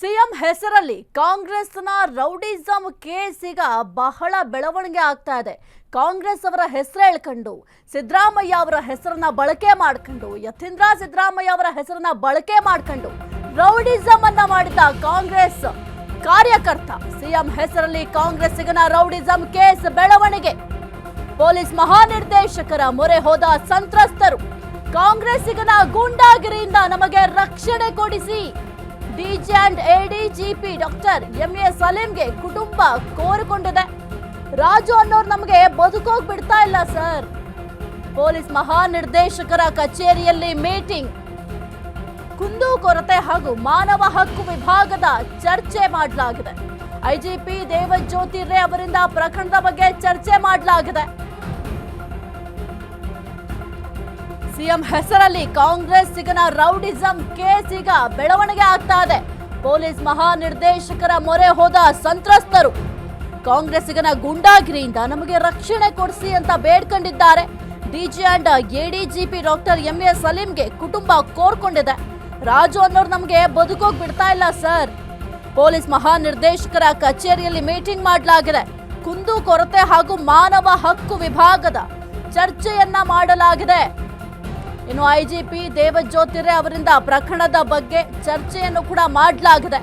CM ಹೆಸರಲ್ಲಿ ಕಾಂಗ್ರೆಸ್ನ rowdyism case ಈಗ ಬಹಳ ಬೆಳವಣಿಗೆ ಆಗ್ತಾ ಇದೆ. ಕಾಂಗ್ರೆಸ್ ಅವರ ಹೆಸರು ಹೇಳ್ಕೊಂಡು ಸಿದ್ದರಾಮಯ್ಯ ಅವರ ಹೆಸರನ್ನ ಬಳಕೆ ಮಾಡ್ಕೊಂಡು ಯತೀಂದ್ರ ಸಿದ್ದರಾಮಯ್ಯ ಅವರ ಹೆಸರನ್ನ ಬಳಕೆ ಮಾಡ್ಕೊಂಡು ರೌಡಿಸಂ ಅನ್ನ ಮಾಡಿದ ಕಾಂಗ್ರೆಸ್ ಕಾರ್ಯಕರ್ತ ಸಿಎಂ ಹೆಸರಲ್ಲಿ ಕಾಂಗ್ರೆಸ್ಸಿಗನ ರೌಡಿಸಂ ಕೇಸ್ ಬೆಳವಣಿಗೆ. ಪೊಲೀಸ್ ಮಹಾನಿರ್ದೇಶಕರ ಮೊರೆ ಹೋದ ಸಂತ್ರಸ್ತರು ಕಾಂಗ್ರೆಸ್ಸಿಗನ ಗೂಂಡಾಗಿರಿಯಿಂದ ನಮಗೆ ರಕ್ಷಣೆ ಕೊಡಿಸಿ. DG and ADGP doctor M A ಸಲೀಂಗೆ ಕುಟುಂಬ ಕೋರಿಕೊಂಡಿದೆ. ರಾಜು ಅನ್ನೋರು ನಮಗೆ ಬದುಕೋಗ್ ಬಿಡ್ತಾ ಇಲ್ಲ ಸರ್. ಪೊಲೀಸ್ ಮಹಾನಿರ್ದೇಶಕರ ಕಚೇರಿಯಲ್ಲಿ ಮೀಟಿಂಗ್. ಕುಂದುಕೊರತೆ ಹಾಗೂ ಮಾನವ ಹಕ್ಕು ವಿಭಾಗದ ಚರ್ಚೆ ಮಾಡಲಾಗಿದೆ. ಐಜಿಪಿ ದೇವಜ್ಯೋತಿ ರೇ ಅವರಿಂದ ಪ್ರಕರಣದ ಬಗ್ಗೆ ಚರ್ಚೆ ಮಾಡಲಾಗಿದೆ. ಸಿಎಂ ಹೆಸರಲ್ಲಿ ಕಾಂಗ್ರೆಸ್ಸಿಗನ ರೌಡಿಸಂ ಕೇಸ್ ಈಗ ಬೆಳವಣಿಗೆ ಆಗ್ತಾ ಇದೆ. ಪೊಲೀಸ್ ಮಹಾನಿರ್ದೇಶಕರ ಮೊರೆ ಹೋದ ಸಂತ್ರಸ್ತರು ಕಾಂಗ್ರೆಸ್ಸಿಗನ ಗೂಂಡಾಗಿರಿಯಿಂದ ನಮಗೆ ರಕ್ಷಣೆ ಕೊಡಿಸಿ ಅಂತ ಬೇಡ್ಕೊಂಡಿದ್ದಾರೆ. DG and ADGP doctor M A ಸಲೀಂಗೆ ಕುಟುಂಬ ಕೋರ್ಕೊಂಡಿದೆ. ರಾಜು ಅನ್ನೋರು ನಮಗೆ ಬದುಕೋಗ್ ಬಿಡ್ತಾ ಇಲ್ಲ ಸರ್. ಪೊಲೀಸ್ ಮಹಾನಿರ್ದೇಶಕರ ಕಚೇರಿಯಲ್ಲಿ ಮೀಟಿಂಗ್ ಮಾಡಲಾಗಿದೆ. ಕುಂದುಕೊರತೆ ಹಾಗೂ ಮಾನವ ಹಕ್ಕು ವಿಭಾಗದ ಚರ್ಚೆಯನ್ನ ಮಾಡಲಾಗಿದೆ. ಇನ್ನು ಐಜಿಪಿ ದೇವಜ್ಯೋತಿ ರೇ ಅವರಿಂದ ಪ್ರಕರಣದ ಬಗ್ಗೆ ಚರ್ಚೆಯನ್ನು ಕೂಡ ಮಾಡಲಾಗಿದೆ.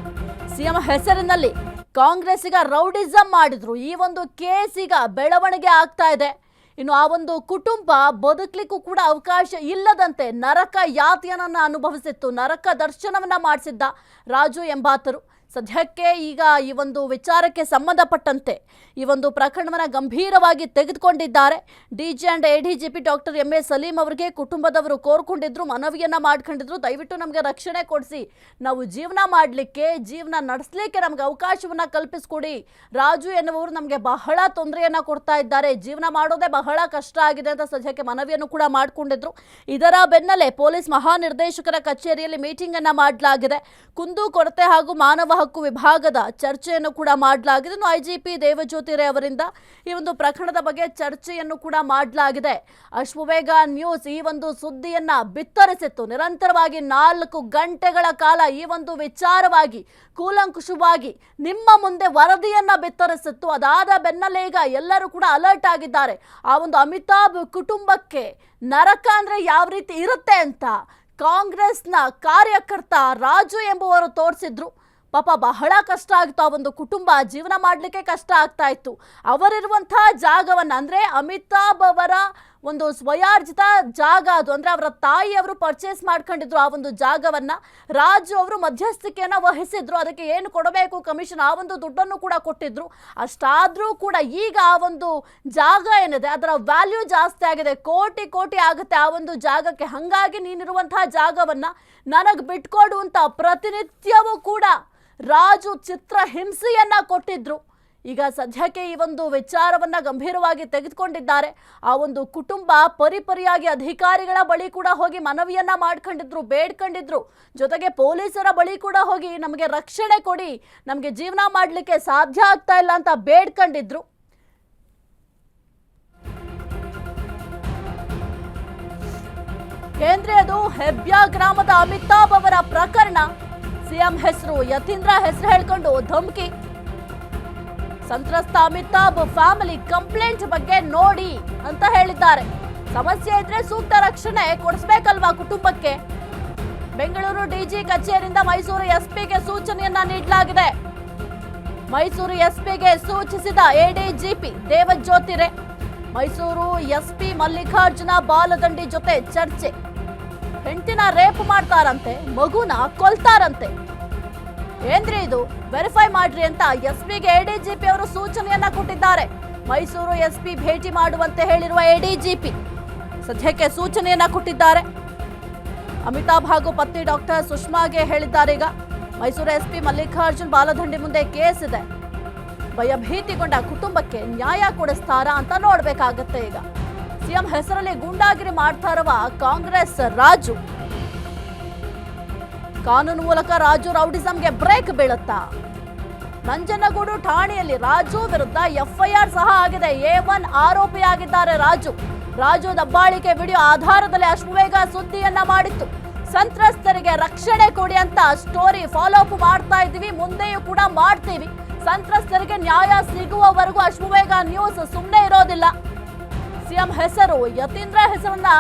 ಸಿಎಂ ಹೆಸರಿನಲ್ಲಿ ಕಾಂಗ್ರೆಸ್ಸಿಗ ರೌಡಿಸಂ ಮಾಡಿದ್ರು. ಈ ಒಂದು ಕೇಸ್ ಈಗ ಬೆಳವಣಿಗೆ ಆಗ್ತಾ ಇದೆ. ಇನ್ನು ಆ ಒಂದು ಕುಟುಂಬ ಬದುಕಲಿಕ್ಕೂ ಕೂಡ ಅವಕಾಶ ಇಲ್ಲದಂತೆ ನರಕ ಯಾತನೆಯನ್ನ ಅನುಭವಿಸಿತ್ತು. ನರಕ ದರ್ಶನವನ್ನ ಮಾಡಿಸಿದ್ದ ರಾಜು ಎಂಬಾತರು ಸದ್ಯಕ್ಕೆ ಈಗ ಈ ಒಂದು ವಿಚಾರಕ್ಕೆ ಸಂಬಂಧಪಟ್ಟಂತೆ ಈ ಒಂದು ಪ್ರಕರಣವನ್ನು ಗಂಭೀರವಾಗಿ ತೆಗೆದುಕೊಂಡಿದ್ದಾರೆ. DG and ADGP doctor MA Saleem ಅವರಿಗೆ ಕುಟುಂಬದವರು ಕೋರ್ಕೊಂಡಿದ್ರು, ಮನವಿಯನ್ನ ಮಾಡ್ಕೊಂಡಿದ್ರು. ದಯವಿಟ್ಟು ನಮಗೆ ರಕ್ಷಣೆ ಕೊಡಿಸಿ, ನಾವು ಜೀವನ ಮಾಡಲಿಕ್ಕೆ, ಜೀವನ ನಡೆಸಲಿಕ್ಕೆ ನಮಗೆ ಅವಕಾಶವನ್ನ ಕಲ್ಪಿಸ್ಕೊಡಿ. ರಾಜು ಎನ್ನುವರು ನಮಗೆ ಬಹಳ ತೊಂದರೆಯನ್ನ ಕೊಡ್ತಾ ಇದ್ದಾರೆ, ಜೀವನ ಮಾಡೋದೇ ಬಹಳ ಕಷ್ಟ ಆಗಿದೆ ಅಂತ ಸದ್ಯಕ್ಕೆ ಮನವಿಯನ್ನು ಕೂಡ ಮಾಡಿಕೊಂಡಿದ್ರು. ಇದರ ಬೆನ್ನಲ್ಲೇ ಪೊಲೀಸ್ ಮಹಾನಿರ್ದೇಶಕರ ಕಚೇರಿಯಲ್ಲಿ ಮೀಟಿಂಗ್ ಅನ್ನ ಮಾಡಲಾಗಿದೆ. ಕುಂದುಕೊರತೆ ಹಾಗೂ ಮಾನವ ಹಕ್ಕು ವಿಭಾಗದ ಚರ್ಚೆಯನ್ನು ಕೂಡ ಮಾಡಲಾಗಿದೆ. ಐಜಿಪಿ ದೇವಜ್ಯೋತಿ ರೇ ಅವರಿಂದ ಈ ಒಂದು ಪ್ರಕರಣದ ಬಗ್ಗೆ ಚರ್ಚೆಯನ್ನು ಕೂಡ ಮಾಡಲಾಗಿದೆ. ಅಶ್ವವೇಗ ನ್ಯೂಸ್ ಈ ಒಂದು ಸುದ್ದಿಯನ್ನ ಬಿತ್ತರಿಸಿತ್ತು. ನಿರಂತರವಾಗಿ 4 ಗಂಟೆಗಳ ಕಾಲ ಈ ಒಂದು ವಿಚಾರವಾಗಿ ಕೂಲಂಕುಷವಾಗಿ ನಿಮ್ಮ ಮುಂದೆ ವರದಿಯನ್ನ ಬಿತ್ತರಿಸಿತ್ತು. ಅದಾದ ಬೆನ್ನಲ್ಲೇ ಈಗ ಎಲ್ಲರೂ ಕೂಡ ಅಲರ್ಟ್ ಆಗಿದ್ದಾರೆ. ಆ ಒಂದು ಅಮಿತಾಬ್ ಕುಟುಂಬಕ್ಕೆ ನರಕ ಅಂದ್ರೆ ಯಾವ ರೀತಿ ಇರುತ್ತೆ ಅಂತ ಕಾಂಗ್ರೆಸ್ನ ಕಾರ್ಯಕರ್ತ ರಾಜು ಎಂಬುವರು ತೋರಿಸಿದ್ರು. ಪಾಪ ಬಹಳ ಕಷ್ಟ ಆಗಿತ್ತು. ಆ ಒಂದು ಕುಟುಂಬ ಜೀವನ ಮಾಡಲಿಕ್ಕೆ ಕಷ್ಟ ಆಗ್ತಾ ಇತ್ತು. ಅವರಿರುವಂತಹ ಜಾಗವನ್ನು ಅಂದ್ರೆ ಅಮಿತಾಬ್ ಅವರ ಒಂದು ಸ್ವಯಾರ್ಜಿತ ಜಾಗ ಅದು. ಅಂದ್ರೆ ಅವರ ತಾಯಿಯವರು ಪರ್ಚೇಸ್ ಮಾಡ್ಕೊಂಡಿದ್ರು ಆ ಒಂದು ಜಾಗವನ್ನ. ರಾಜು ಅವರು ಮಧ್ಯಸ್ಥಿಕೆಯನ್ನ ವಹಿಸಿದ್ರು. ಅದಕ್ಕೆ ಏನು ಕೊಡಬೇಕು ಕಮಿಷನ್, ಆ ಒಂದು ದುಡ್ಡನ್ನು ಕೂಡ ಕೊಟ್ಟಿದ್ರು. ಅಷ್ಟಾದ್ರೂ ಕೂಡ ಈಗ ಆ ಒಂದು ಜಾಗ ಏನಿದೆ ಅದರ ವ್ಯಾಲ್ಯೂ ಜಾಸ್ತಿ ಆಗಿದೆ, ಕೋಟಿ ಕೋಟಿ ಆಗುತ್ತೆ ಆ ಒಂದು ಜಾಗಕ್ಕೆ. ಹಂಗಾಗಿ ನೀನಿರುವಂತಹ ಜಾಗವನ್ನ ನನಗೆ ಬಿಟ್ಕೊಡು ಅಂತ ಪ್ರತಿನಿತ್ಯವೂ ಕೂಡ ರಾಜು ಚಿತ್ರ ಹಿಂಸೆಯನ್ನ ಕೊಟ್ಟಿದ್ರು. ಈಗ ಸದ್ಯಕ್ಕೆ ಈ ಒಂದು ವಿಚಾರವನ್ನ ಗಂಭೀರವಾಗಿ ತೆಗೆದುಕೊಂಡಿದ್ದಾರೆ. ಆ ಒಂದು ಕುಟುಂಬ ಪರಿಪರಿಯಾಗಿ ಅಧಿಕಾರಿಗಳ ಬಳಿ ಕೂಡ ಹೋಗಿ ಮನವಿಯನ್ನ ಮಾಡ್ಕೊಂಡಿದ್ರು, ಬೇಡ್ಕೊಂಡಿದ್ರು. ಜೊತೆಗೆ ಪೊಲೀಸರ ಬಳಿ ಕೂಡ ಹೋಗಿ ನಮಗೆ ರಕ್ಷಣೆ ಕೊಡಿ, ನಮಗೆ ಜೀವನ ಮಾಡಲಿಕ್ಕೆ ಸಾಧ್ಯ ಆಗ್ತಾ ಇಲ್ಲ ಅಂತ ಬೇಡ್ಕೊಂಡಿದ್ರು. ಕೇಂದ್ರೀಯದು ಹೆಬ್ಯಾ ಗ್ರಾಮದ ಅಮಿತಾಬ್ ಅವರ ಪ್ರಕರಣ. ಸಿಎಂ ಹೆಸರು ಯತೀಂದ್ರ ಹೆಸರು ಹೇಳ್ಕೊಂಡು ಧಮಕಿ. ಸಂತ್ರಸ್ತ ಅಮಿತಾಬ್ ಫ್ಯಾಮಿಲಿ ಕಂಪ್ಲೇಂಟ್ ಬಗ್ಗೆ ನೋಡಿ ಅಂತ ಹೇಳಿದ್ದಾರೆ. ಸಮಸ್ಯೆ ಇದ್ರೆ ಸೂಕ್ತ ರಕ್ಷಣೆ ಕೊಡಿಸ್ಬೇಕಲ್ವಾ ಕುಟುಂಬಕ್ಕೆ. ಬೆಂಗಳೂರು ಡಿಜಿ ಕಚೇರಿಯಿಂದ ಮೈಸೂರು ಎಸ್ಪಿಗೆ ಸೂಚನೆಯನ್ನ ನೀಡಲಾಗಿದೆ. ಮೈಸೂರು ಎಸ್ಪಿಗೆ ಸೂಚಿಸಿದ ಎಡಿಜಿಪಿ ದೇವಜ್ಯೋತಿ ರೇ. ಮೈಸೂರು ಎಸ್ಪಿ ಮಲ್ಲಿಕಾರ್ಜುನ ಬಾಲದಂಡಿ ಜೊತೆ ಚರ್ಚೆ. ಹೆಂಡತಿನ ರೇಪ್ ಮಾಡ್ತಾರಂತೆ, ಮಗುನ ಕೊಲ್ತಾರಂತೆ. ಏನ್ರಿ ಇದು, ವೆರಿಫೈ ಮಾಡ್ರಿ ಅಂತ ಎಸ್ಪಿಗೆ ಎಡಿಜಿಪಿ ಅವರು ಸೂಚನೆಯನ್ನ ಕೊಟ್ಟಿದ್ದಾರೆ. ಮೈಸೂರು ಎಸ್ಪಿ ಭೇಟಿ ಮಾಡುವಂತೆ ಹೇಳಿರುವ ಎಡಿಜಿಪಿ ಸದ್ಯಕ್ಕೆ ಸೂಚನೆಯನ್ನ ಕೊಟ್ಟಿದ್ದಾರೆ. ಅಮಿತಾಬ್ ಹಾಗೂ ಪತ್ನಿ ಡಾಕ್ಟರ್ ಸುಷ್ಮಾಗೆ ಹೇಳಿದ್ದಾರೆ. ಈಗ ಮೈಸೂರು ಎಸ್ಪಿ ಮಲ್ಲಿಕಾರ್ಜುನ್ ಬಾಲದಂಡಿ ಮುಂದೆ ಕೇಸ್ ಇದೆ. ಭಯಭೀತಿಗೊಂಡ ಕುಟುಂಬಕ್ಕೆ ನ್ಯಾಯ ಕೊಡಿಸ್ತಾರಾ ಅಂತ ನೋಡ್ಬೇಕಾಗತ್ತೆ. ಈಗ ಸಿಎಂ ಹೆಸರಲ್ಲಿ ಗೂಂಡಾಗಿರಿ ಮಾಡ್ತಾ ಇರುವ ಕಾಂಗ್ರೆಸ್ ರಾಜು, ಕಾನೂನು ಮೂಲಕ ರಾಜು ರೌಡಿಸಂಗೆ ಬ್ರೇಕ್ ಬೀಳುತ್ತಾ? ನಂಜನಗೂಡು ಠಾಣೆಯಲ್ಲಿ ರಾಜು ವಿರುದ್ಧ ಎಫ್ಐಆರ್ ಸಹ ಆಗಿದೆ. A1 ಆರೋಪಿಯಾಗಿದ್ದಾರೆ ರಾಜು. ರಾಜು ದಬ್ಬಾಳಿಕೆ ವಿಡಿಯೋ ಆಧಾರದಲ್ಲಿ ಅಶ್ವವೇಗ ಸುದ್ದಿಯನ್ನ ಮಾಡಿತ್ತು. ಸಂತ್ರಸ್ತರಿಗೆ ರಕ್ಷಣೆ ಕೊಡಿ ಅಂತ ಸ್ಟೋರಿ ಫಾಲೋ ಅಪ್ ಮಾಡ್ತಾ ಇದ್ದೀವಿ, ಮುಂದೆಯೂ ಕೂಡ ಮಾಡ್ತೀವಿ. ಸಂತ್ರಸ್ತರಿಗೆ ನ್ಯಾಯ ಸಿಗುವವರೆಗೂ ಅಶ್ವವೇಗ ನ್ಯೂಸ್ ಸುಮ್ಮನೆ ಇರೋದಿಲ್ಲ. ಸಿಎಂ ಹೆಸರು ಯತೀಂದ್ರ ಹೆಸರನ್ನ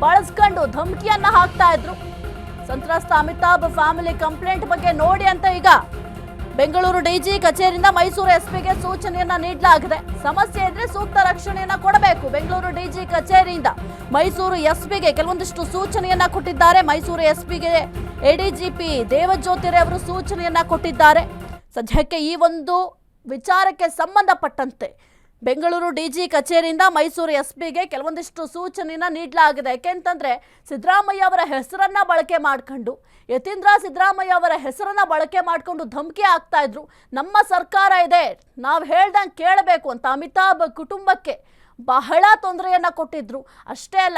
ಬಳಸ್ಕೊಂಡು ಧಮಕಿಯನ್ನ ಹಾಕ್ತಾ ಇದ್ರು. ಸಂತ್ರಸ್ತ ಅಮಿತಾಬ್ ಫ್ಯಾಮಿಲಿ ಕಂಪ್ಲೇಂಟ್ ಬಗ್ಗೆ ನೋಡಿ ಅಂತ ಈಗ ಬೆಂಗಳೂರು ಡಿಜಿ ಕಚೇರಿಯಿಂದ ಮೈಸೂರು ಎಸ್ಪಿಗೆ ಸೂಚನೆಯನ್ನ ನೀಡಲಾಗಿದೆ. ಸಮಸ್ಯೆ ಇದ್ರೆ ಸೂಕ್ತ ರಕ್ಷಣೆಯನ್ನ ಕೊಡಬೇಕು. ಬೆಂಗಳೂರು ಡಿಜಿ ಕಚೇರಿಯಿಂದ ಮೈಸೂರು ಎಸ್ಪಿಗೆ ಕೆಲವೊಂದಿಷ್ಟು ಸೂಚನೆಯನ್ನ ಕೊಟ್ಟಿದ್ದಾರೆ. ಮೈಸೂರು ಎಸ್ಪಿಗೆ ಎಡಿಜಿಪಿ ದೇವಜ್ಯೋತಿರೇ ಅವರು ಸೂಚನೆಯನ್ನ ಕೊಟ್ಟಿದ್ದಾರೆ. ಸದ್ಯಕ್ಕೆ ಈ ಒಂದು ವಿಚಾರಕ್ಕೆ ಸಂಬಂಧಪಟ್ಟಂತೆ ಬೆಂಗಳೂರು ಡಿಜಿ ಕಚೇರಿಯಿಂದ ಮೈಸೂರು ಎಸ್ಪಿಗೆ ಕೆಲವೊಂದಿಷ್ಟು ಸೂಚನೆಯನ್ನ ನೀಡಲಾಗಿದೆ. ಯಾಕೆಂತಂದ್ರೆ ಸಿದ್ದರಾಮಯ್ಯ ಅವರ ಹೆಸರನ್ನ ಬಳಕೆ ಮಾಡ್ಕೊಂಡು ಯತೀಂದ್ರ ಸಿದ್ದರಾಮಯ್ಯ ಅವರ ಹೆಸರನ್ನ ಬಳಕೆ ಮಾಡ್ಕೊಂಡು ಧಮಕಿ ಹಾಕ್ತಾ ಇದ್ರು. ನಮ್ಮ ಸರ್ಕಾರ ಇದೆ, ನಾವು ಹೇಳ್ದಂಗೆ ಕೇಳಬೇಕು ಅಂತ ಅಮಿತಾಬ್ ಕುಟುಂಬಕ್ಕೆ ಬಹಳ ತೊಂದರೆಯನ್ನ ಕೊಟ್ಟಿದ್ರು. ಅಷ್ಟೇ ಅಲ್ಲ,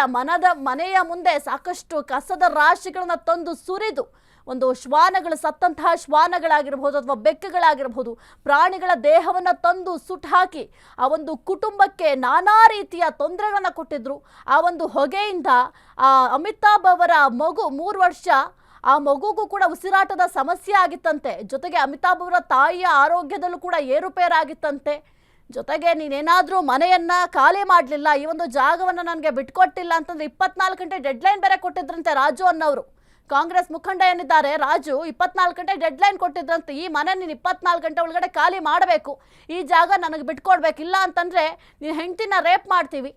ಮನೆಯ ಮುಂದೆ ಸಾಕಷ್ಟು ಕಸದ ರಾಶಿಗಳನ್ನ ತಂದು ಸುರಿದು ಒಂದು ಶ್ವಾನಗಳು, ಸತ್ತಂತಹ ಶ್ವಾನಗಳಾಗಿರ್ಬೋದು ಅಥವಾ ಬೆಕ್ಕುಗಳಾಗಿರ್ಬೋದು, ಪ್ರಾಣಿಗಳ ದೇಹವನ್ನು ತಂದು ಸುಟ್ಟು ಹಾಕಿ ಆ ಒಂದು ಕುಟುಂಬಕ್ಕೆ ನಾನಾ ರೀತಿಯ ತೊಂದರೆಗಳನ್ನು ಕೊಟ್ಟಿದ್ರು. ಆ ಒಂದು ಹೊಗೆಯಿಂದ ಆ ಅಮಿತಾಬ್ ಅವರ ಮಗು 3 ವರ್ಷ, ಆ ಮಗುಗೂ ಕೂಡ ಉಸಿರಾಟದ ಸಮಸ್ಯೆ ಆಗಿತ್ತಂತೆ. ಜೊತೆಗೆ ಅಮಿತಾಬ್ ಅವರ ತಾಯಿಯ ಆರೋಗ್ಯದಲ್ಲೂ ಕೂಡ ಏರುಪೇರಾಗಿತ್ತಂತೆ. ಜೊತೆಗೆ ನೀನೇನಾದರೂ ಮನೆಯನ್ನ ಖಾಲಿ ಮಾಡಲಿಲ್ಲ, ಈ ಒಂದು ಜಾಗವನ್ನು ನನಗೆ ಬಿಟ್ಕೊಟ್ಟಿಲ್ಲ ಅಂತಂದ್ರೆ 24 ಗಂಟೆ ಡೆಡ್ಲೈನ್ ಬೇರೆ ಕೊಟ್ಟಿದ್ರಂತೆ ರಾಜು ಅನ್ನೋರು. ಕಾಂಗ್ರೆಸ್ ಮುಖಂಡ ಏನಿದ್ದಾರೆ ರಾಜು 24 ಗಂಟೆ ಡೆಡ್ಲೈನ್ ಕೊಟ್ಟಿದ್ರಂತೆ. ಈ ಮನೆ ನೀನು 24 ಗಂಟೆ ಒಳಗಡೆ ಖಾಲಿ ಮಾಡಬೇಕು, ಈ ಜಾಗ ನನಗೆ ಬಿಟ್ಕೊಡ್ಬೇಕಿಲ್ಲ ಅಂತಂದ್ರೆ ನೀನು ಹೆಂಡತಿನ ರೇಪ್ ಮಾಡ್ತೀವಿ,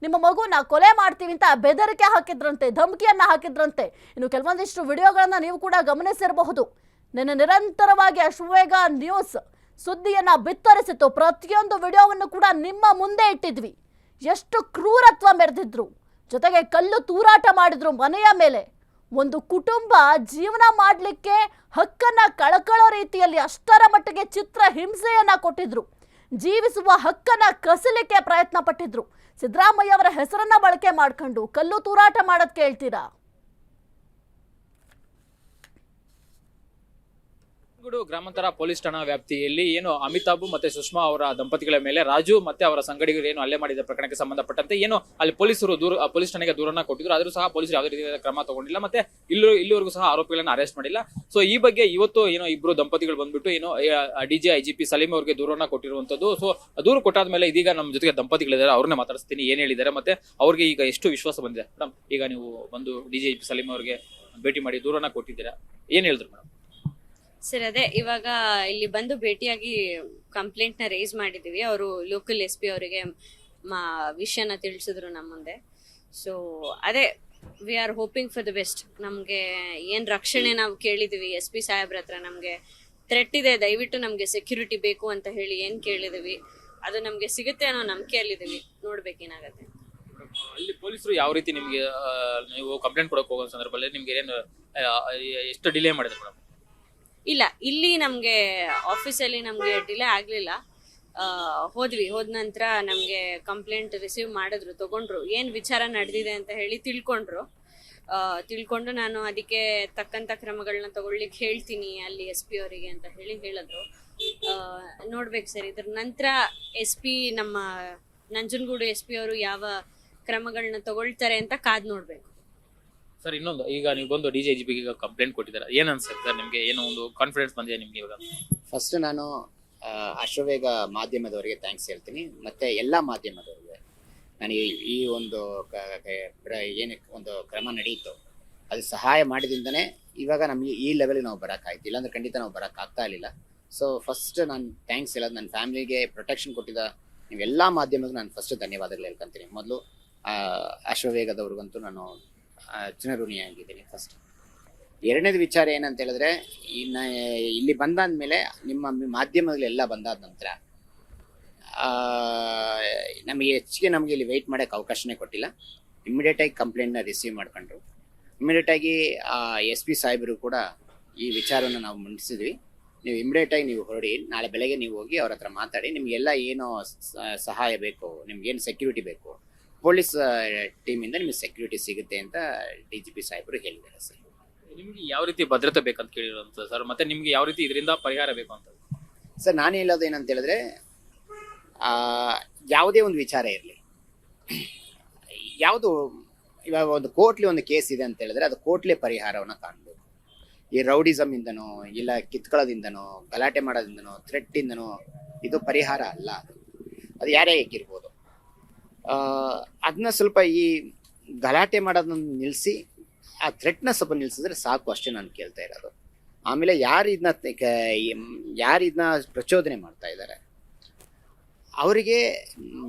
ನಿಮ್ಮ ಮಗುನ ಕೊಲೆ ಮಾಡ್ತೀವಿ ಅಂತ ಬೆದರಿಕೆ ಹಾಕಿದ್ರಂತೆ, ಧಮಕಿಯನ್ನ ಹಾಕಿದ್ರಂತೆ. ಇನ್ನು ಕೆಲವೊಂದಿಷ್ಟು ವಿಡಿಯೋಗಳನ್ನ ನೀವು ಕೂಡ ಗಮನಿಸಿರಬಹುದು. ನಿರಂತರವಾಗಿ ಅಶ್ವವೇಗ ನ್ಯೂಸ್ ಸುದ್ದಿಯನ್ನ ಬಿತ್ತರಿಸಿತು. ಪ್ರತಿಯೊಂದು ವಿಡಿಯೋವನ್ನು ಕೂಡ ನಿಮ್ಮ ಮುಂದೆ ಇಟ್ಟಿದ್ವಿ. ಎಷ್ಟು ಕ್ರೂರತ್ವ ಮೆರೆದಿದ್ರು, ಜೊತೆಗೆ ಕಲ್ಲು ತೂರಾಟ ಮಾಡಿದ್ರು ಮನೆಯ ಮೇಲೆ. ಒಂದು ಕುಟುಂಬ ಜೀವನ ಮಾಡಲಿಕ್ಕೆ ಹಕ್ಕನ್ನ ಕಳಕಳೋ ರೀತಿಯಲ್ಲಿ ಅಷ್ಟರ ಮಟ್ಟಿಗೆ ಚಿತ್ರ ಹಿಂಸೆಯನ್ನ ಕೊಟ್ಟಿದ್ರು. ಜೀವಿಸುವ ಹಕ್ಕನ್ನ ಕಸಲಿಕ್ಕೆ ಪ್ರಯತ್ನ ಪಟ್ಟಿದ್ರು. ಸಿದ್ದರಾಮಯ್ಯ ಅವರ ಹೆಸರನ್ನ ಬಳಕೆ ಮಾಡ್ಕೊಂಡು ಕಲ್ಲು ತೂರಾಟ ಮಾಡೋದ್ ಕೇಳ್ತೀರಾ? ಗ್ರಾಮಾಂತರ ಪೊಲೀಸ್ ಠಾಣಾ ವ್ಯಾಪ್ತಿಯಲ್ಲಿ ಏನು ಅಮಿತಾಬ್ ಮತ್ತೆ ಸುಷ್ಮಾ ಅವರ ದಂಪತಿಗಳ ಮೇಲೆ ರಾಜು ಮತ್ತೆ ಅವರ ಸಂಗಡಿಗರು ಏನು ಹಲ್ಲೆ ಮಾಡಿದ ಪ್ರಕರಣಕ್ಕೆ ಸಂಬಂಧಪಟ್ಟಂತೆ ಏನು ಅಲ್ಲಿ ಪೊಲೀಸರು ಪೊಲೀಸ್ ಠಾಣೆಗೆ ದೂರನ್ನ ಕೊಟ್ಟಿದ್ರು. ಆದರೂ ಸಹ ಪೊಲೀಸರು ಯಾವುದೇ ರೀತಿಯ ಕ್ರಮ ತಗೊಂಡಿಲ್ಲ, ಮತ್ತೆ ಇಲ್ಲಿವರೆಗೂ ಸಹ ಆರೋಪಿಗಳನ್ನ ಅರೆಸ್ಟ್ ಮಾಡಿಲ್ಲ. ಸೊ ಈ ಬಗ್ಗೆ ಇವತ್ತು ಏನೋ ಇಬ್ರು ದಂಪತಿಗಳು ಬಂದ್ಬಿಟ್ಟು ಏನು ಡಿಜಿ ಐಜಿಪಿ ಸಲೀಂ ಅವರಿಗೆ ದೂರನ್ನ ಕೊಟ್ಟಿರುವಂತದ್ದು. ಸೊ ದೂರು ಕೊಟ್ಟಾದ್ಮೇಲೆ ಇದೀಗ ನಮ್ಮ ಜೊತೆಗೆ ದಂಪತಿಗಳಿದ್ದಾರೆ, ಅವ್ರನ್ನೇ ಮಾತಾಡಿಸ್ತೀನಿ, ಏನ್ ಹೇಳಿದ್ದಾರೆ ಮತ್ತೆ ಅವ್ರಿಗೆ ಈಗ ಎಷ್ಟು ವಿಶ್ವಾಸ ಬಂದಿದೆ. ಮೇಡಮ್, ಈಗ ನೀವು ಬಂದು ಡಿಜಿ ಐಜಿಪಿ ಸಲೀಂ ಅವರಿಗೆ ಭೇಟಿ ಮಾಡಿ ದೂರನ್ನ ಕೊಟ್ಟಿದ್ದೀರಾ, ಏನ್ ಹೇಳಿದ್ರು ಮೇಡಮ್? ಸರ್, ಅದೇ ಇವಾಗ ಇಲ್ಲಿ ಬಂದು ಭೇಟಿಯಾಗಿ ಕಂಪ್ಲೇಂಟ್ ನ ರೇಸ್ ಮಾಡಿದೀವಿ. ಅವರು ಲೋಕಲ್ SP ಅವರಿಗೆ ವಿಷಯನ ತಿಳಿಸಿದ್ರು ನಮ್ಮ ಮುಂದೆ. ಸೊ ಅದೇ we are hoping for the best. ನಮ್ಗೆ ಏನ್ ರಕ್ಷಣೆ ನಾವು ಕೇಳಿದೀವಿ SP ಸಾಹೇಬ್ರ ಹತ್ರ, ನಮ್ಗೆ ಥ್ರೆಟ್ ಇದೆ, ದಯವಿಟ್ಟು ನಮ್ಗೆ ಸೆಕ್ಯೂರಿಟಿ ಬೇಕು ಅಂತ ಹೇಳಿ ಏನ್ ಕೇಳಿದೀವಿ ಅದು ನಮ್ಗೆ ಸಿಗುತ್ತೆ ಅನ್ನೋ ನಂಬಿಕೆಯಲ್ಲಿದ್ದೀವಿ. ನೋಡ್ಬೇಕೇನಾಗತ್ತೆ. ಅಲ್ಲಿ ಪೊಲೀಸರು ಯಾವ ರೀತಿ ನಿಮ್ಗೆ ನೀವು ಕಂಪ್ಲೇಂಟ್ ಕೊಡಕ್ ಹೋಗೋ ಸಂದರ್ಭದಲ್ಲಿ ನಿಮ್ಗೆ ಏನು ಎಷ್ಟು ಡಿಲೇ ಮಾಡಿದ್ರು ಮೇಡಮ್? ಇಲ್ಲ, ಇಲ್ಲಿ ನಮ್ಗೆ ಆಫೀಸಲ್ಲಿ ನಮ್ಗೆ ಡಿಲೇ ಆಗ್ಲಿಲ್ಲ. ಹೋದ ನಂತರ ನಮ್ಗೆ ಕಂಪ್ಲೇಂಟ್ ರಿಸೀವ್ ಮಾಡಿದ್ರು, ತಗೊಂಡ್ರು, ಏನ್ ವಿಚಾರ ನಡೆದಿದೆ ಅಂತ ಹೇಳಿ ತಿಳ್ಕೊಂಡು ನಾನು ಅದಕ್ಕೆ ತಕ್ಕಂತ ಕ್ರಮಗಳನ್ನ ತಗೊಳ್ಳಿಕ್ಕೆ ಹೇಳ್ತೀನಿ ಅಲ್ಲಿ SP ಅವರಿಗೆ ಅಂತ ಹೇಳಿದ್ರು. ನೋಡ್ಬೇಕು ಸರ್, ಇದ್ರ ನಂತರ SP ನಮ್ಮ ನಂಜನಗೂಡು SP ಅವರು ಯಾವ ಕ್ರಮಗಳನ್ನ ತಗೊಳ್ತಾರೆ ಅಂತ ಕಾದ್ ನೋಡ್ಬೇಕು. ಸರ್, ಇನ್ನೊಂದು, ಈಗ ನೀವು ಬಂದು ಡಿಜಿ ಐಜಿಪಿಗೆ ಕಂಪ್ಲೇಂಟ್ ಕೊಟ್ಟಿದ್ದಾರೆ, ಏನ್ ಅನ್ಸುತ್ತೆ ಸರ್ ನಿಮ್ಗೆ? ಏನೋ ಒಂದು ಕಾನ್ಫಿಡೆನ್ಸ್ ಬಂದಿದೆ ನಿಮ್ಗೆ ಇವಾಗ? ಫಸ್ಟ್ ನಾನು ಅಶ್ವವೇಗ ಮಾಧ್ಯಮದವರಿಗೆ ಥ್ಯಾಂಕ್ಸ್ ಹೇಳ್ತೀನಿ, ಮತ್ತೆ ಎಲ್ಲಾ ಮಾಧ್ಯಮದವರಿಗೆ. ನನಗೆ ಈ ಒಂದು ಏನು ಒಂದು ಕ್ರಮ ನಡೀತು ಅದು ಸಹಾಯ ಮಾಡಿದಿಂದನೇ ಇವಾಗ ನಮಗೆ ಈ ಲೆವೆಲ್ಗೆ ನಾವು ಬರೋಕ್ಕಾಯ್ತು, ಇಲ್ಲಾಂದ್ರೆ ಖಂಡಿತ ನಾವು ಬರೋಕ್ಕಾಗ್ತಾ ಇರಲಿಲ್ಲ. ಸೊ ಫಸ್ಟ್ ನಾನು ಥ್ಯಾಂಕ್ಸ್ ಹೇಳೋದು ನನ್ನ ಫ್ಯಾಮಿಲಿಗೆ ಪ್ರೊಟೆಕ್ಷನ್ ಕೊಟ್ಟಿದ್ದ ನೀವೆಲ್ಲ ಮಾಧ್ಯಮಕ್ಕೆ ನಾನು ಫಸ್ಟ್ ಧನ್ಯವಾದಗಳು ಹೇಳ್ಕೊಂತೀನಿ. ಮೊದಲು ಅಶ್ವವೇಗದವ್ರಿಗಂತೂ ನಾನು ಚಿರಋಣಿಯಾಗಿದ್ದೀನಿ ಫಸ್ಟ್. ಎರಡನೇದು ವಿಚಾರ ಏನಂತ ಹೇಳಿದ್ರೆ, ಇಲ್ಲಿ ಬಂದಾದ್ಮೇಲೆ ನಿಮ್ಮ ಮಾಧ್ಯಮಗಳೆಲ್ಲ ಬಂದಾದ ನಂತರ ನಮಗೆ ಹೆಚ್ಚಿಗೆ ನಮಗೆ ಇಲ್ಲಿ ವೆಯ್ಟ್ ಮಾಡೋಕ್ಕೆ ಅವಕಾಶನೇ ಕೊಟ್ಟಿಲ್ಲ. ಇಮ್ಮಿಡಿಯೇಟಾಗಿ ಕಂಪ್ಲೇಂಟ್ನ ರಿಸೀವ್ ಮಾಡ್ಕೊಂಡ್ರು. ಇಮ್ಮಿಡಿಯೇಟಾಗಿ SP ಸಾಹೇಬರು ಕೂಡ ಈ ವಿಚಾರವನ್ನು ನಾವು ಮಂಡಿಸಿದ್ವಿ, ನೀವು ಇಮ್ಮಿಡಿಯೇಟಾಗಿ ನೀವು ಹೊರಡಿ, ನಾಳೆ ಬೆಳಗ್ಗೆ ನೀವು ಹೋಗಿ ಅವ್ರ ಹತ್ರ ಮಾತಾಡಿ, ನಿಮಗೆಲ್ಲ ಏನೋ ಸಹಾಯ ಬೇಕು, ನಿಮ್ಗೇನು ಸೆಕ್ಯೂರಿಟಿ ಬೇಕು, ಪೊಲೀಸ್ ಟೀಮಿಂದ ನಿಮಗೆ ಸೆಕ್ಯೂರಿಟಿ ಸಿಗುತ್ತೆ ಅಂತ DGP ಸಾಹೇಬರು ಹೇಳಿದ್ದಾರೆ ಸರ್. ನಿಮ್ಗೆ ಯಾವ ರೀತಿ ಭದ್ರತೆ ಬೇಕಂತ ಕೇಳಿರೋಂಥ ಸರ್, ಮತ್ತೆ ನಿಮ್ಗೆ ಯಾವ ರೀತಿ ಇದರಿಂದ ಪರಿಹಾರ ಬೇಕು ಅಂತ? ಸರ್, ನಾನು ಹೇಳೋದು ಏನಂತ ಹೇಳಿದ್ರೆ, ಯಾವುದೇ ಒಂದು ವಿಚಾರ ಇರಲಿ, ಯಾವುದು ಇವಾಗ ಒಂದು ಕೋರ್ಟ್ಲಿ ಒಂದು ಕೇಸ್ ಇದೆ ಅಂತ ಹೇಳಿದ್ರೆ ಅದು ಕೋರ್ಟ್ಲಿ ಪರಿಹಾರವನ್ನು ಕಾಣಬೇಕು. ಈ ರೌಡಿಸಮ್ ಇಂದನೋ ಇಲ್ಲ ಕಿತ್ಕೊಳ್ಳೋದಿಂದನೋ ಗಲಾಟೆ ಮಾಡೋದಿಂದನೋ ಥ್ರೆಟ್ಟಿಂದನೋ ಇದು ಪರಿಹಾರ ಅಲ್ಲ. ಅದು ಯಾರೇ ಆಗಿರ್ಬೋದು. ಅದನ್ನ ಸ್ವಲ್ಪ ಈ ಗಲಾಟೆ ಮಾಡೋದನ್ನ ನಿಲ್ಲಿಸಿ ಆ ಥ್ರೆಟ್ನ ಸ್ವಲ್ಪ ನಿಲ್ಲಿಸಿದ್ರೆ ಸಾಕು, ಅಷ್ಟೇ ನಾನು ಕೇಳ್ತಾ ಇರೋದು. ಆಮೇಲೆ ಯಾರು ಇದನ್ನ ಪ್ರಚೋದನೆ ಮಾಡ್ತಾ ಇದ್ದಾರೆ ಅವರಿಗೆ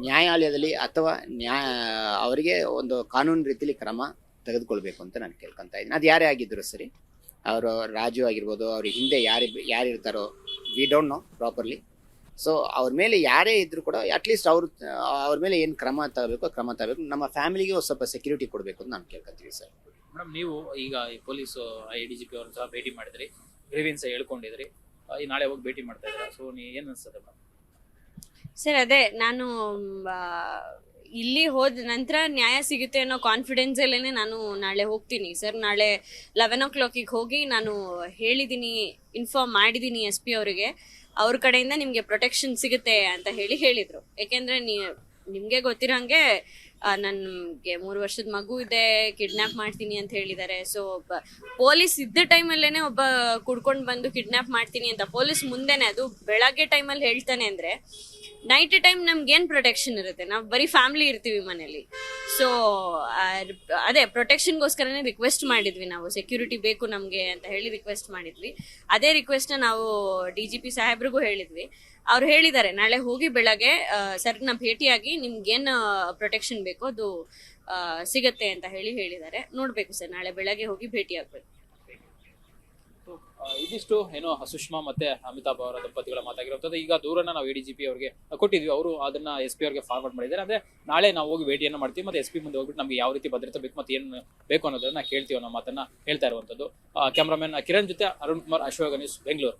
ನ್ಯಾಯಾಲಯದಲ್ಲಿ ಅಥವಾ ಅವರಿಗೆ ಒಂದು ಕಾನೂನು ರೀತಿಯಲ್ಲಿ ಕ್ರಮ ತೆಗೆದುಕೊಳ್ಬೇಕು ಅಂತ ನಾನು ಕೇಳ್ಕೊತಾ ಇದ್ದೀನಿ. ಅದು ಯಾರೇ ಆಗಿದ್ರು ಸರಿ, ಅವರು ರಾಜು ಆಗಿರ್ಬೋದು, ಅವ್ರ ಹಿಂದೆ ಯಾರಿರ್ತಾರೋ we don't know properly. So ಅವ್ರ ಮೇಲೆ ಯಾರೇ ಇದ್ರು ಕೂಡ ಅಟ್ಲೀಸ್ಟ್ ಅವ್ರ ಮೇಲೆ ಏನು ಕ್ರಮ ತಗೋಬೇಕು. ನಮ್ಮ ಫ್ಯಾಮಿಲಿಗೆ ಸ್ವಲ್ಪ ಸೆಕ್ಯೂರಿಟಿ ಕೊಡಬೇಕು ಅಂತ ನಾನು ಕೇಳ್ಕೊತೀವಿ ಸರ್. ಮೇಡಮ್, ನೀವು ಈಗ ಈ ಪೊಲೀಸ್ ADGP ಅವ್ರನ್ನ ಸಹ ಭೇಟಿ ಮಾಡಿದ್ರಿ, ಗ್ರೀವೆನ್ಸ್ ಹೇಳ್ಕೊಂಡಿದ್ರಿ, ಈ ನಾಳೆ ಹೋಗಿ ಭೇಟಿ ಮಾಡ್ತಾ ಇದ್ದೀರಾ. ಸೊ ಏನು ಅನ್ಸುತ್ತೆ ಮೇಡಮ್? ಸರ್ ಅದೇ ನಾನು ಇಲ್ಲಿ ಹೋದ ನಂತರ ನ್ಯಾಯ ಸಿಗುತ್ತೆ ಅನ್ನೋ ಕಾನ್ಫಿಡೆನ್ಸ್ ಅಲ್ಲೇನೆ ನಾನು ನಾಳೆ ಹೋಗ್ತೀನಿ ಸರ್. ನಾಳೆ 11 o'clock ಹೋಗಿ ನಾನು ಹೇಳಿದ್ದೀನಿ, ಇನ್ಫಾರ್ಮ್ ಮಾಡಿದ್ದೀನಿ SP ಅವರಿಗೆ. ಅವ್ರ ಕಡೆಯಿಂದ ನಿಮಗೆ ಪ್ರೊಟೆಕ್ಷನ್ ಸಿಗುತ್ತೆ ಅಂತ ಹೇಳಿದ್ರು. ಯಾಕೆಂದ್ರೆ ನಿಮಗೆ ಗೊತ್ತಿರೋಂಗೆ ನನಗೆ 3 ವರ್ಷದ ಮಗು ಇದೆ, ಕಿಡ್ನಾಪ್ ಮಾಡ್ತೀನಿ ಅಂತ ಹೇಳಿದ್ದಾರೆ. ಸೊ ಪೊಲೀಸ್ ಇದ್ದ ಟೈಮಲ್ಲೇನೆ ಒಬ್ಬ ಕುಡ್ಕೊಂಡು ಬಂದು ಕಿಡ್ನಾಪ್ ಮಾಡ್ತೀನಿ ಅಂತ ಪೊಲೀಸ್ ಮುಂದೆನೆ, ಅದು ಬೆಳಗ್ಗೆ ಟೈಮಲ್ಲಿ ಹೇಳ್ತಾನೆ ಅಂದ್ರೆ ನೈಟ್ ಟೈಮ್ ನಮ್ಗೇನು ಪ್ರೊಟೆಕ್ಷನ್ ಇರುತ್ತೆ? ನಾವು ಬರೀ ಫ್ಯಾಮಿಲಿ ಇರ್ತೀವಿ ಮನೇಲಿ. ಸೊ ಅದೇ ಪ್ರೊಟೆಕ್ಷನ್ಗೋಸ್ಕರನೇ ರಿಕ್ವೆಸ್ಟ್ ಮಾಡಿದ್ವಿ ನಾವು, ಸೆಕ್ಯೂರಿಟಿ ಬೇಕು ನಮಗೆ ಅಂತ ಹೇಳಿ ರಿಕ್ವೆಸ್ಟ್ ಮಾಡಿದ್ವಿ. ಅದೇ ರಿಕ್ವೆಸ್ಟ್ನ ನಾವು DGP ಸಾಹೇಬ್ರಿಗೂ ಹೇಳಿದ್ವಿ. ಅವ್ರು ಹೇಳಿದ್ದಾರೆ ನಾಳೆ ಹೋಗಿ ಬೆಳಗ್ಗೆ ಸರ್ನ ಭೇಟಿಯಾಗಿ ನಿಮ್ಗೇನು ಪ್ರೊಟೆಕ್ಷನ್ ಬೇಕೋ ಅದು ಸಿಗತ್ತೆ ಅಂತ ಹೇಳಿದ್ದಾರೆ. ನೋಡ್ಬೇಕು ಸರ್, ನಾಳೆ ಬೆಳಗ್ಗೆ ಹೋಗಿ ಭೇಟಿ ಆಗ್ಬೇಕು. ಇದಿಷ್ಟು ಏನೋ ಸುಷ್ಮಾ ಮತ್ತೆ ಅಮಿತಾಬ್ ಅವರ ದಂಪತಿಗಳ ಮಾತಾಗಿರುತ್ತದೆ. ಈಗ ದೂರನ್ನ ನಾವು ADGP ಅವರಿಗೆ ಕೊಟ್ಟಿದ್ವಿ, ಅವರು ಅದನ್ನ SP ಅವರಿಗೆ ಫಾರ್ವರ್ಡ್ ಮಾಡಿದ್ದಾರೆ. ಅಂದ್ರೆ ನಾಳೆ ನಾವು ಹೋಗಿ ಭೇಟಿಯನ್ನು ಮಾಡ್ತೀವಿ, ಮತ್ತೆ SP ಮುಂದೆ ಹೋಗ್ಬಿಟ್ಟು ನಮ್ಗೆ ಯಾವ ರೀತಿ ಭದ್ರತೆ ಬೇಕು ಮತ್ತೆ ಏನು ಬೇಕು ಅನ್ನೋದನ್ನ ಕೇಳ್ತೀವಿ ಅನ್ನೋ ಮಾತನ್ನ ಹೇಳ್ತಾ ಇರುವಂತದ್ದು. ಕ್ಯಾಮ್ರಾಮನ್ ಕಿರಣ್ ಜೊತೆ ಅರುಣ್ ಕುಮಾರ್, ಅಶೋಕ ನ್ಯೂಸ್, ಬೆಂಗಳೂರು.